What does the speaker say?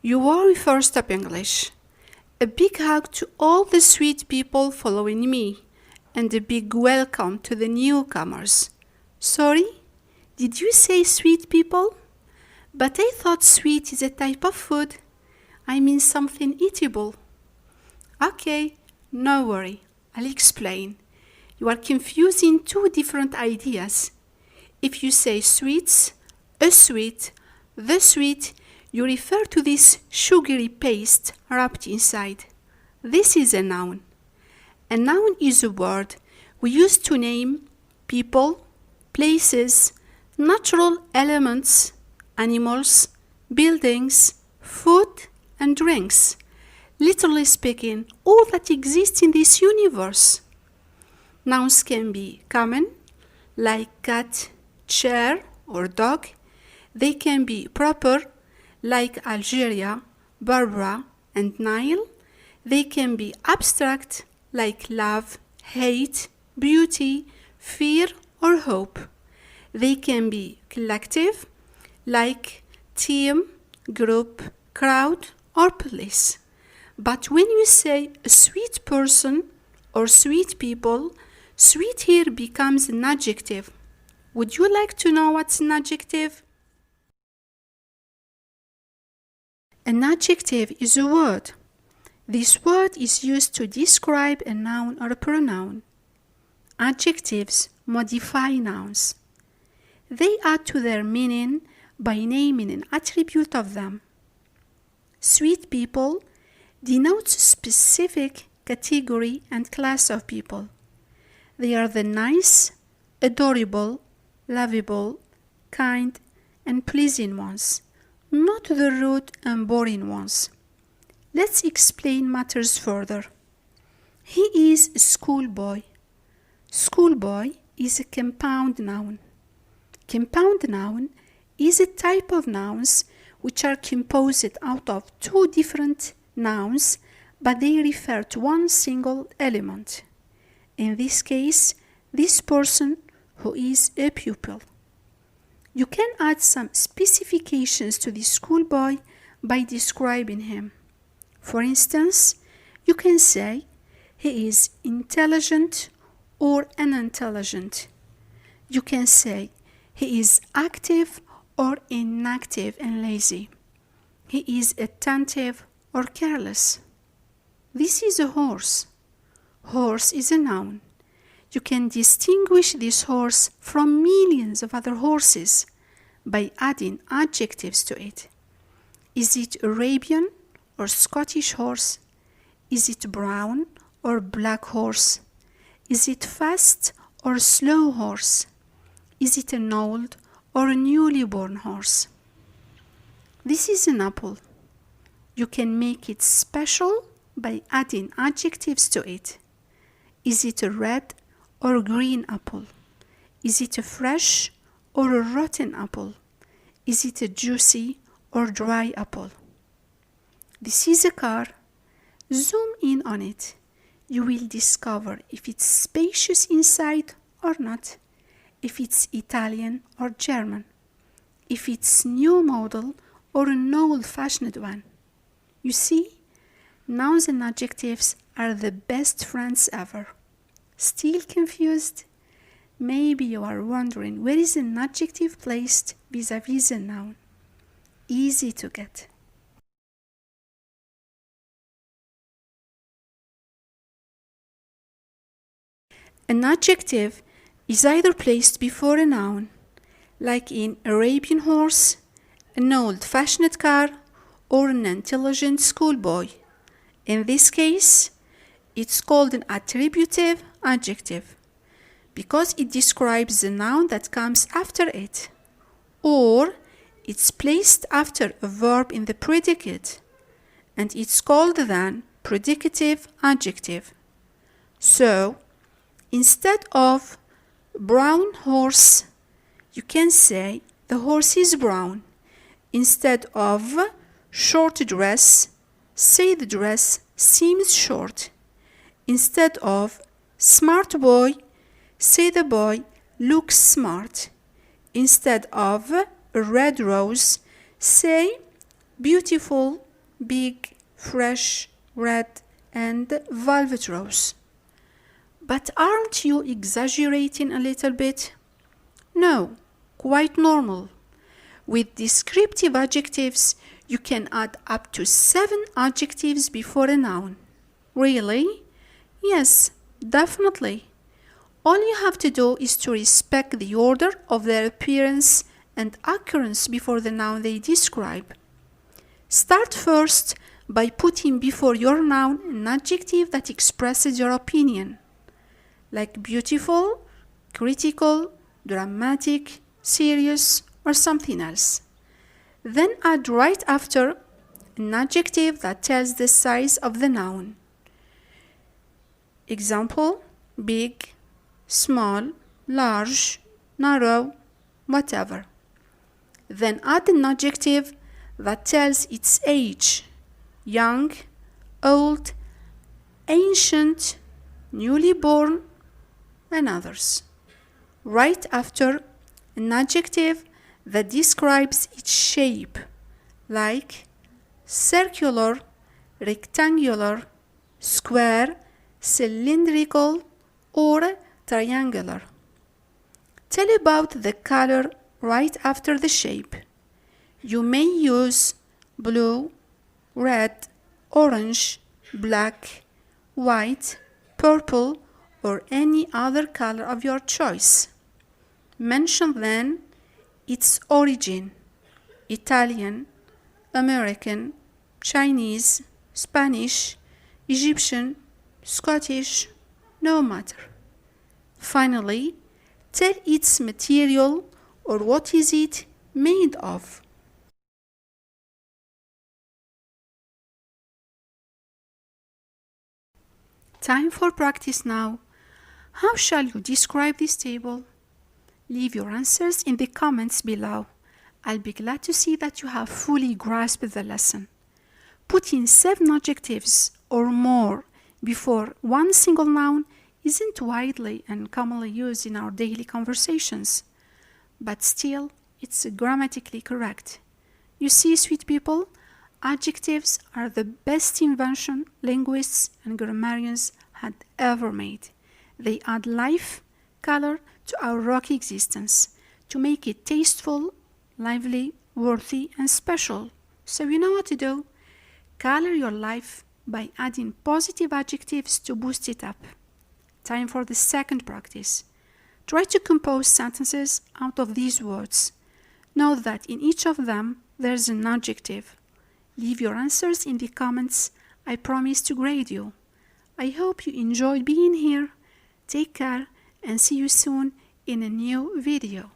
You are First Up English. A big hug to all the sweet people following me, and a big welcome to the newcomers. Sorry? Did you say sweet people? But I thought sweet is a type of food. I mean something eatable. Okay, no worry, I'll explain. You are confusing two different ideas. If you say sweets, a sweet, the sweet, you refer to this sugary paste wrapped inside. This is a noun. A noun is a word we use to name people, places, natural elements, animals, buildings, food, and drinks. Literally speaking, all that exists in this universe. Nouns can be common, like cat, chair, or dog. They can be proper, like Algeria, Barbara, and Nile. They can be abstract, like love, hate, beauty, fear, or hope. They can be collective, like team, group, crowd, or police. But when you say a sweet person or sweet people, sweet here becomes an adjective. Would you like to know what's an adjective? An adjective is a word. This word is used to describe a noun or a pronoun. Adjectives modify nouns. They add to their meaning by naming an attribute of them. Sweet people denotes a specific category and class of people. They are the nice, adorable, lovable, kind, and pleasing ones, not the rude and boring ones. Let's explain matters further. He is a schoolboy. Schoolboy is a compound noun. Compound noun is a type of nouns which are composed out of two different nouns, but they refer to one single element. In this case, this person who is a pupil. You can add some specifications to the schoolboy by describing him. For instance, you can say he is intelligent or unintelligent. You can say he is active or inactive and lazy. He is attentive or careless. This is a horse. Horse is a noun. You can distinguish this horse from millions of other horses by adding adjectives to it. Is it Arabian or Scottish horse? Is it brown or black horse? Is it fast or slow horse? Is it an old or a newly born horse? This is an apple. You can make it special by adding adjectives to it. Is it a red or green apple? Is it a fresh or a rotten apple? Is it a juicy or dry apple? This is a car. Zoom in on it. You will discover if it's spacious inside or not, if it's Italian or German, if it's new model or an old-fashioned one. You see, nouns and adjectives are the best friends ever. Still confused? Maybe you are wondering where is an adjective placed vis-a-vis a noun. Easy to get. An adjective is either placed before a noun, like in Arabian horse, an old-fashioned car, or an intelligent schoolboy. In this case, it's called an attributive adjective because it describes the noun that comes after it, or it's placed after a verb in the predicate, and it's called then predicative adjective. So, instead of brown horse, you can say the horse is brown. Instead of short dress, say the dress seems short. Instead of smart boy, say the boy looks smart. Instead of a red rose, say beautiful big, fresh, red, and velvet rose. But aren't you exaggerating a little bit? No, quite normal. With descriptive adjectives, you can add up to 7 adjectives before a noun. Really? Yes, definitely. All you have to do is to respect the order of their appearance and occurrence before the noun they describe. Start first by putting before your noun an adjective that expresses your opinion, like beautiful, critical, dramatic, serious, or something else. Then add right after an adjective that tells the size of the noun. Example, big, small, large, narrow, whatever. Then add an adjective that tells its age, young, old, ancient, newly born, and others. Right after an adjective that describes its shape, like circular, rectangular, square, cylindrical, or triangular. Tell about the color right after the shape. You may use blue, red, orange, black, white, purple, or any other color of your choice. Mention then its origin: Italian, American, Chinese, Spanish, Egyptian, Scottish, no matter. Finally, tell its material or what is it made of. Time for practice now. How shall you describe this table? Leave your answers in the comments below. I'll be glad to see that you have fully grasped the lesson. Putting 7 adjectives or more before one single noun isn't widely and commonly used in our daily conversations, but still it's grammatically correct. You see, sweet people, adjectives are the best invention linguists and grammarians had ever made. They add life, color to our rocky existence to make it tasteful, lively, worthy, and special. So you know what to do. Color your life by adding positive adjectives to boost it up. Time for the second practice. Try to compose sentences out of these words. Note that in each of them there's an adjective. Leave your answers in the comments. I promise to grade you. I hope you enjoyed being here. Take care and see you soon in a new video.